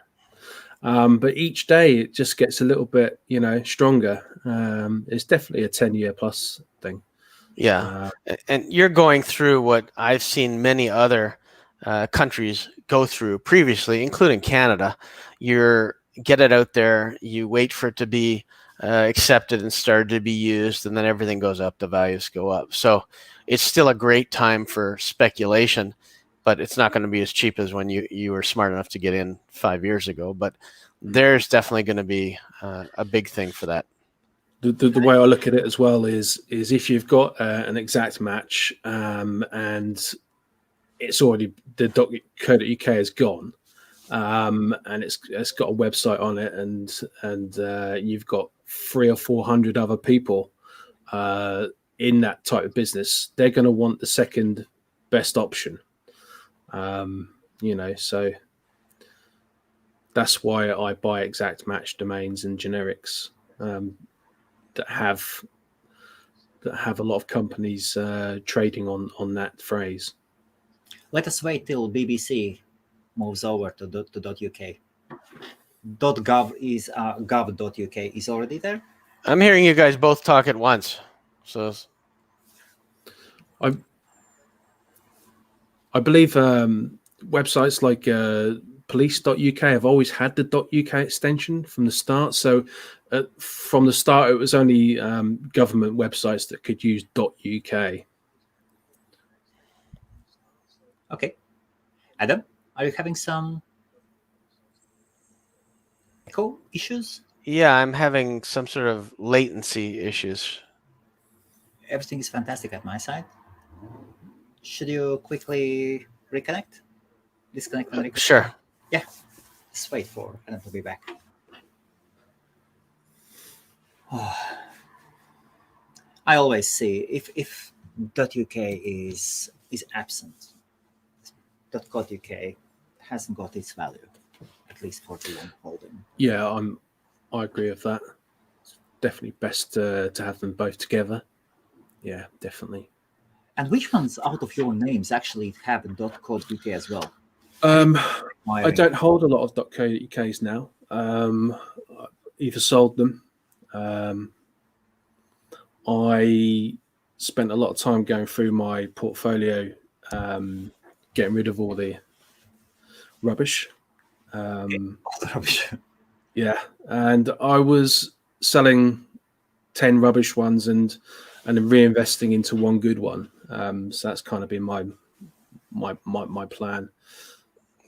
but each day it just gets a little bit, stronger. It's definitely a 10-year plus thing. Yeah, and you're going through what I've seen many other countries go through previously, including Canada. You get it out there, you wait for it to be accepted and started to be used, and then everything goes up, the values go up. So it's still a great time for speculation, but it's not going to be as cheap as when you were smart enough to get in 5 years ago. But there's definitely going to be a big thing for that. The way I look at it as well is if you've got an exact match and it's already the .co.uk is gone, and it's got a website on it, and you've got 300 or 400 other people in that type of business, they're going to want the second best option. So that's why I buy exact match domains and generics that have a lot of companies trading on that phrase. Let us wait till BBC moves over to .uk. .gov is gov.uk is already there. I'm hearing you guys both talk at once. So I believe websites like police.uk have always had the .uk extension from the start. So from the start, it was only government websites that could use .uk. Okay. Adam, are you having some echo issues? yeah, I'm having some sort of latency issues. Everything is fantastic at my side. Should you quickly reconnect? Disconnect and reconnect? Sure. Yeah. Just wait for Adam to be back. I always say if .uk is absent, .co.uk hasn't got its value, at least for the long holding. Yeah, I agree with that. It's definitely best to have them both together. Yeah, definitely. And which ones out of your names actually have .co.uk as well? I don't hold a lot of .co.uk's now. Either sold them. I spent a lot of time going through my portfolio, getting rid of all the rubbish. Yeah, and I was selling 10 rubbish ones and then reinvesting into one good one. So that's kind of been my plan.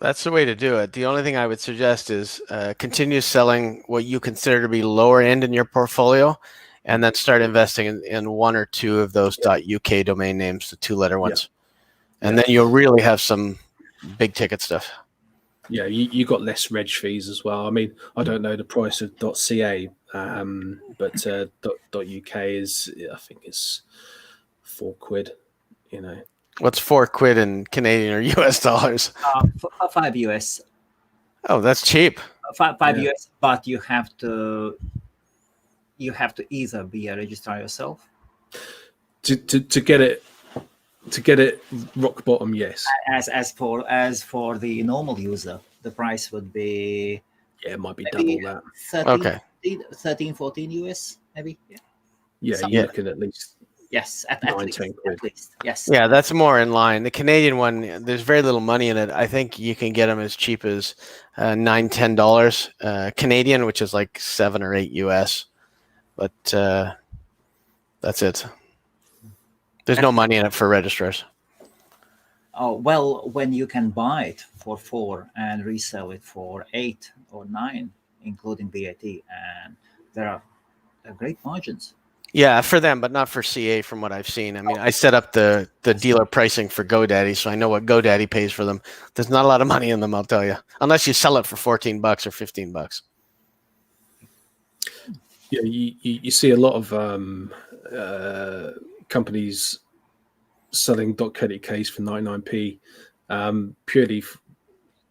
That's the way to do it. The only thing I would suggest is continue selling what you consider to be lower end in your portfolio, and then start investing in one or two of those .uk domain names, the 2-letter ones. And then you'll really have some big ticket stuff. Yeah, you got less reg fees as well. I mean, I don't know the price of .ca, but .uk is, I think it's £4. What's £4 in Canadian or US dollars? 5 US. Oh, that's cheap. 5 US, but you have to either be a registrar yourself. To get it rock bottom, yes. As for the normal user, the price would be it might be double that. 13, 14 US maybe. Yeah, you're looking at least. Yes, at least. Yes. Yeah, that's more in line. The Canadian one, there's very little money in it. I think you can get them as cheap as $9-10 Canadian, which is like 7 or 8 US. But that's it. There's no money in it for registrars. Oh, well, when you can buy it for 4 and resell it for 8 or 9, including VAT, and there are great margins. Yeah, for them, but not for CA from what I've seen. I mean, I set up the dealer pricing for GoDaddy, so I know what GoDaddy pays for them. There's not a lot of money in them, I'll tell you, unless you sell it for $14 or $15. Yeah, you see a lot of companies selling .co.uk's for 99p. Purely,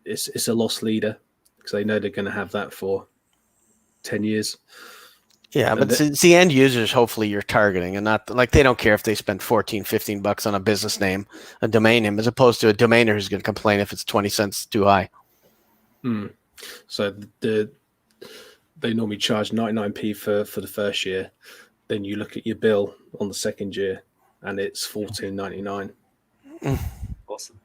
it's a loss leader because they know they're going to have that for 10 years. Yeah, but it's the end users hopefully you're targeting, and not like they don't care if they spend $14-15 on a business name, a domain name, as opposed to a domainer who's going to complain if it's 20 cents too high. So they normally charge 99p for the first year. Then you look at your bill on the second year, and it's $14.99. Awesome.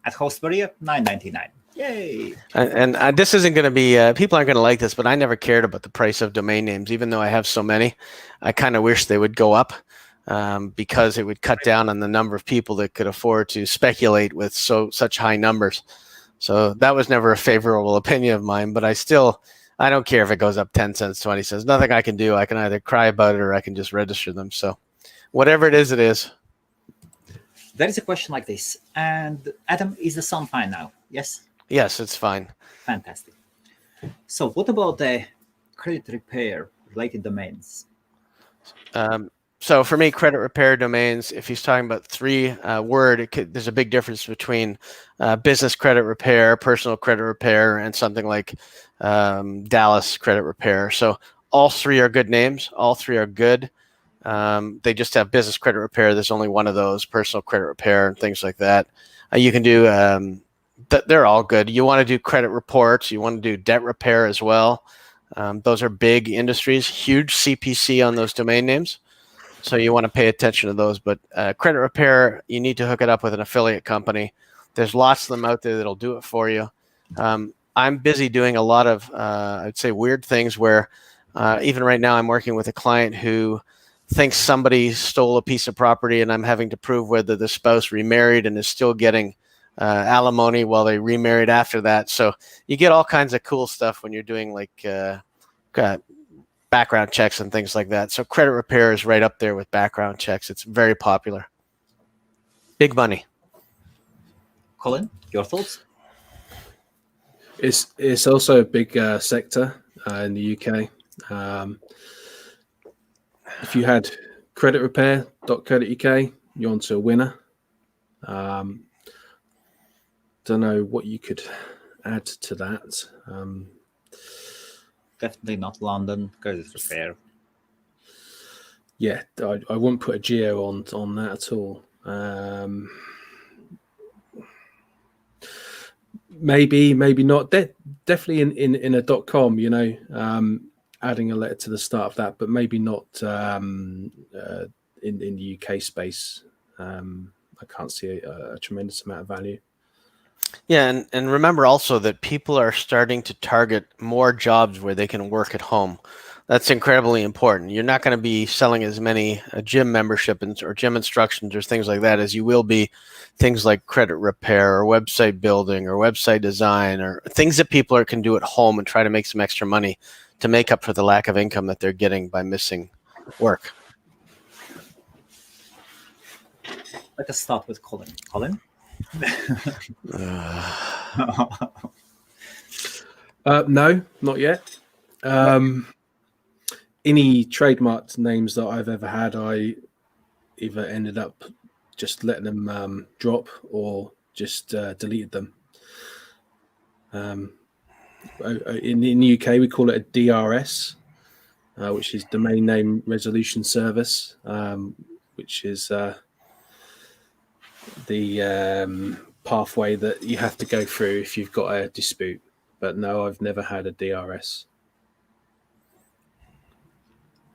At HostMaria, $9.99. Yay! And this isn't going to be people aren't going to like this, but I never cared about the price of domain names, even though I have so many. I kind of wish they would go up because it would cut down on the number of people that could afford to speculate with such high numbers. So that was never a favorable opinion of mine, but I don't care if it goes up 10 cents, 20 cents. Nothing I can do. I can either cry about it or I can just register them. So whatever it is, it is. There is a question like this. And Adam, is the sound fine now? Yes? Yes, it's fine. Fantastic. So what about the credit repair related domains? So for me, credit repair domains, if he's talking about three-word, there's a big difference between business credit repair, personal credit repair, and something like Dallas credit repair. So all three are good names. All three are good. They just have business credit repair. There's only one of those, personal credit repair and things like that. You can do, they're all good. You want to do credit reports. You want to do debt repair as well. Those are big industries, huge CPC on those domain names. So you want to pay attention to those. But credit repair, you need to hook it up with an affiliate company. There's lots of them out there that'll do it for you. I'm busy doing a lot of, I'd say, weird things where even right now I'm working with a client who thinks somebody stole a piece of property, and I'm having to prove whether the spouse remarried and is still getting alimony while they remarried after that. So you get all kinds of cool stuff when you're doing like background checks and things like that. So credit repair is right up there with background checks. It's very popular. Big money. Colin, your thoughts? It's also a big sector in the UK. If you had credit repair.co.uk, you're onto a winner. Don't know what you could add to that. Definitely not London credit repair. Yeah, I wouldn't put a geo on that at all. Maybe not. Definitely in a .com, adding a letter to the start of that, but maybe not in the UK space. I can't see a tremendous amount of value. Yeah, and remember also that people are starting to target more jobs where they can work at home. That's incredibly important. You're not going to be selling as many gym membership or gym instructions or things like that as you will be things like credit repair or website building or website design or things that people can do at home and try to make some extra money to make up for the lack of income that they're getting by missing work. Let us start with Colin. Colin? No, not yet. Any trademarked names that I've ever had, I either ended up just letting them drop or just deleted them. In the UK, we call it a DRS, which is Domain Name Resolution Service, which is the pathway that you have to go through if you've got a dispute. But no, I've never had a DRS.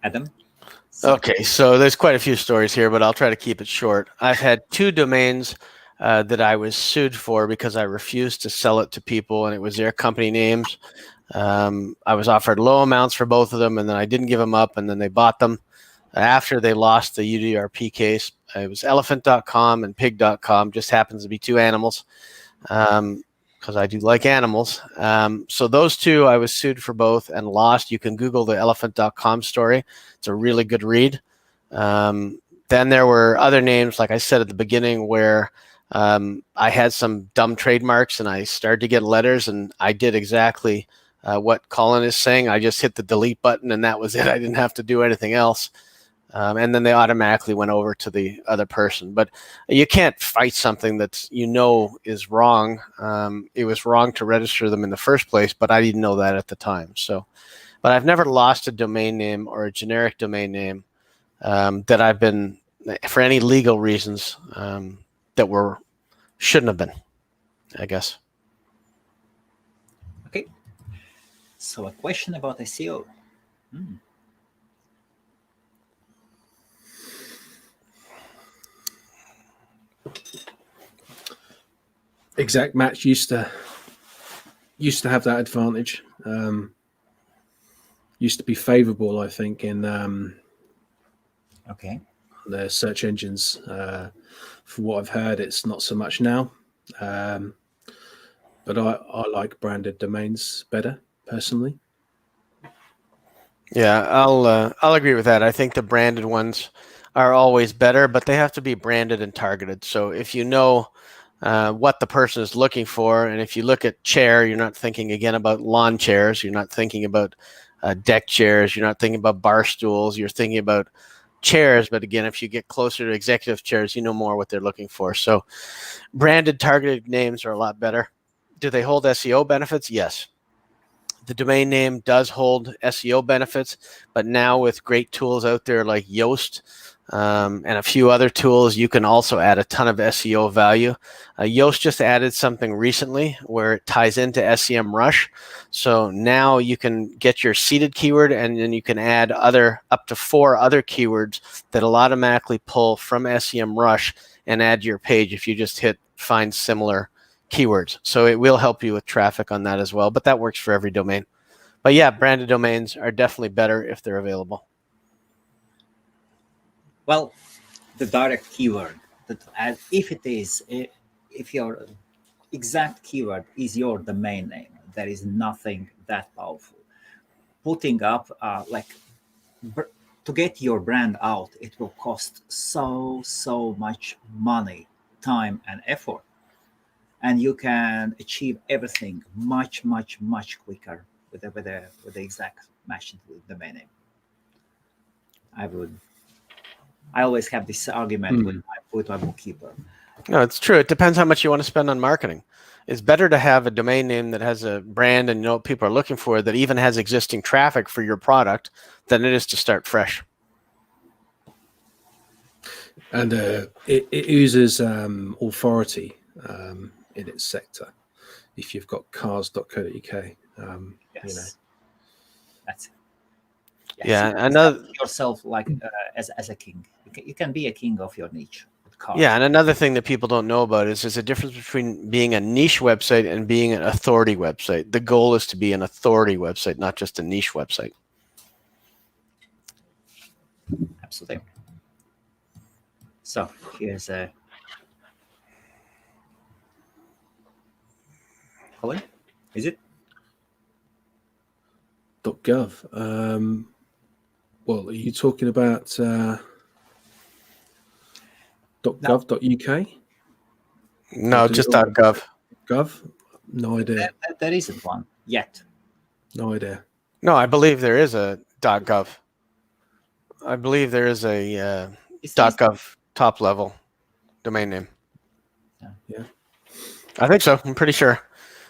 Adam? Okay, so there's quite a few stories here, but I'll try to keep it short. I've had two domains that I was sued for because I refused to sell it to people, and it was their company names. I was offered low amounts for both of them, and then I didn't give them up, and then they bought them. After they lost the UDRP case, it was elephant.com and pig.com, just happens to be two animals, because I do like animals. So those two, I was sued for both and lost. You can Google the elephant.com story. It's a really good read. Then there were other names, like I said at the beginning, where I had some dumb trademarks and I started to get letters, and I did exactly what Colin is saying. I just hit the delete button and that was it. I didn't have to do anything else. And then they automatically went over to the other person. But you can't fight something that is wrong. It was wrong to register them in the first place, but I didn't know that at the time. So, but I've never lost a domain name or a generic domain name that I've been, for any legal reasons, that shouldn't have been, I guess. Okay. So a question about SEO. Exact Match used to have that advantage. Used to be favorable, I think, in Okay. their search engines. From what I've heard, it's not so much now. But I like branded domains better, personally. Yeah, I'll agree with that. I think the branded ones are always better, but they have to be branded and targeted. So if you know what the person is looking for, and if you look at chair, you're not thinking again about lawn chairs. You're not thinking about deck chairs. You're not thinking about bar stools. You're thinking about chairs. But again, if you get closer to executive chairs, you know more what they're looking for. So branded, targeted names are a lot better. Do they hold SEO benefits? Yes. The domain name does hold SEO benefits, but now with great tools out there like Yoast and a few other tools, you can also add a ton of SEO value. Yoast just added something recently where it ties into SEMrush. So now you can get your seeded keyword, and then you can add up to 4 other keywords that will automatically pull from SEMrush and add to your page if you just hit find similar keywords. So it will help you with traffic on that as well, but that works for every domain. But yeah, branded domains are definitely better if they're available. Well, the direct keyword, if your exact keyword is your domain name, there is nothing that powerful. Putting up to get your brand out, it will cost so much money, time, and effort, and you can achieve everything much quicker with the exact match domain name. I always have this argument with my bookkeeper. No, it's true. It depends how much you want to spend on marketing. It's better to have a domain name that has a brand and you know what people are looking for, that even has existing traffic for your product, than it is to start fresh. And it uses authority in its sector. If you've got cars.co.uk, Yes. you know. That's it. Yes, Yeah, you another yourself like as a king. You can be a king of your niche. With cars. Yeah, and another thing that people don't know about is there's a difference between being a niche website and being an authority website. The goal is to be an authority website, not just a niche website. Absolutely. So here's a Colin. Is it? .gov. Well, are you talking about .gov.uk? No, just .gov. Gov? No idea. There isn't one yet. No idea. No, I believe there is a .gov. I believe there is a .gov top level domain name. Yeah. I think so. I'm pretty sure.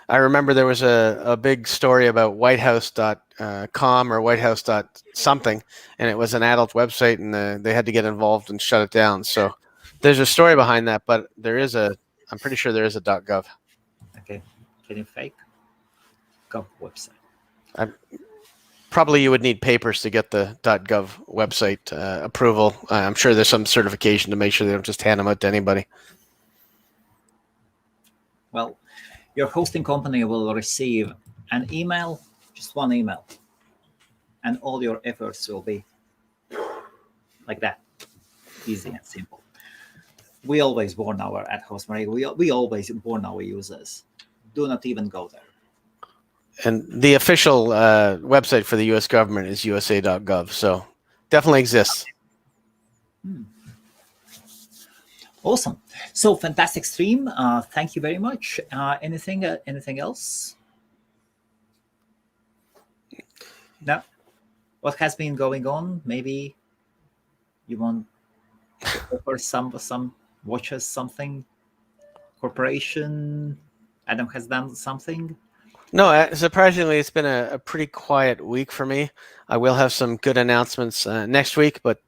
I remember there was a big story about whitehouse.com or whitehouse something, and it was an adult website, and they had to get involved and shut it down. So there's a story behind that, but I'm pretty sure there is a .gov. Okay. Can you fake gov website? Probably you would need papers to get the .gov website approval. I'm sure there's some certification to make sure they don't just hand them out to anybody. Well, your hosting company will receive an email, just one email, and all your efforts will be like that, easy and simple. We always warn at HostMaria, we always warn our users, do not even go there. And the official website for the U.S. government is usa.gov, so definitely exists. Awesome. So fantastic stream. Thank you very much. Anything else? No. What has been going on? Maybe you want to offer some watches, something. Corporation. Adam has done something. No, surprisingly, it's been a pretty quiet week for me. I will have some good announcements next week, but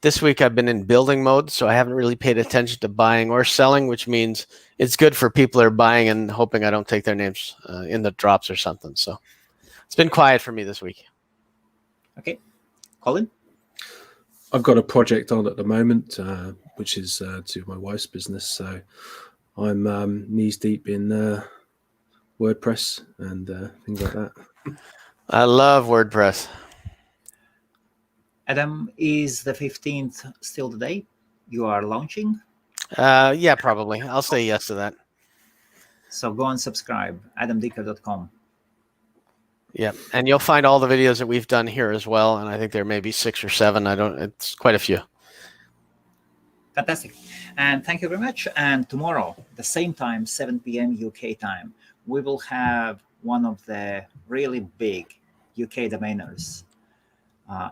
this week I've been in building mode, so I haven't really paid attention to buying or selling, which means it's good for people who are buying and hoping I don't take their names in the drops or something. So it's been quiet for me this week. Okay. Colin? I've got a project on at the moment, which is to my wife's business. So I'm knees deep in WordPress and things like that. I love WordPress. Adam, is the 15th still the day you are launching? Yeah, probably. I'll say yes to that. So go and subscribe, adamdicker.com. Yeah, and you'll find all the videos that we've done here as well, and I think there may be 6 or 7. It's quite a few. Fantastic. And thank you very much. And tomorrow, the same time, 7 p.m. UK time, we will have one of the really big UK domainers,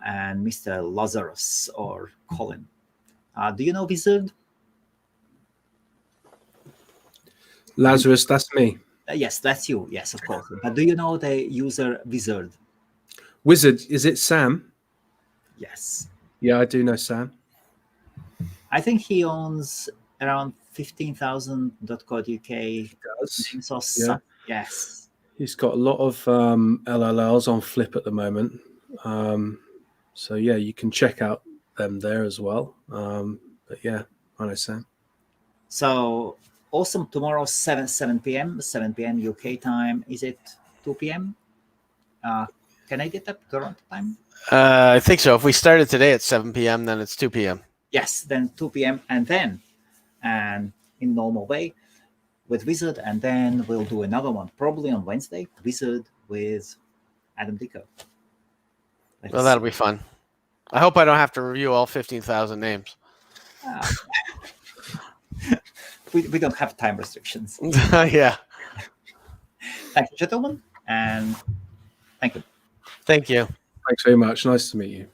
and Mr. Lazarus or Colin. Do you know Wizard? Lazarus, that's me. Yes, that's you. Yes, of course. But do you know the user Wizard? Wizard, is it Sam? Yes. Yeah, I do know Sam. I think he owns around 15,000.co.uk. He does. Yeah. Yes. He's got a lot of LLLs on Flip at the moment. So, yeah, you can check out them there as well. But, yeah, I know Sam. So, awesome. Tomorrow, 7 p.m. UK time. Is it 2 p.m.? Can I get up Toronto time? I think so. If we started today at 7 p.m., then it's 2 p.m. Yes, then 2 p.m. and in normal way with Wizard, and then we'll do another one probably on Wednesday, Wizard with Adam Dicker. Well, that'll be fun. I hope I don't have to review all 15,000 names. We don't have time restrictions. Yeah. Thank you, gentlemen, and thank you. Thank you. Thanks very much. Nice to meet you.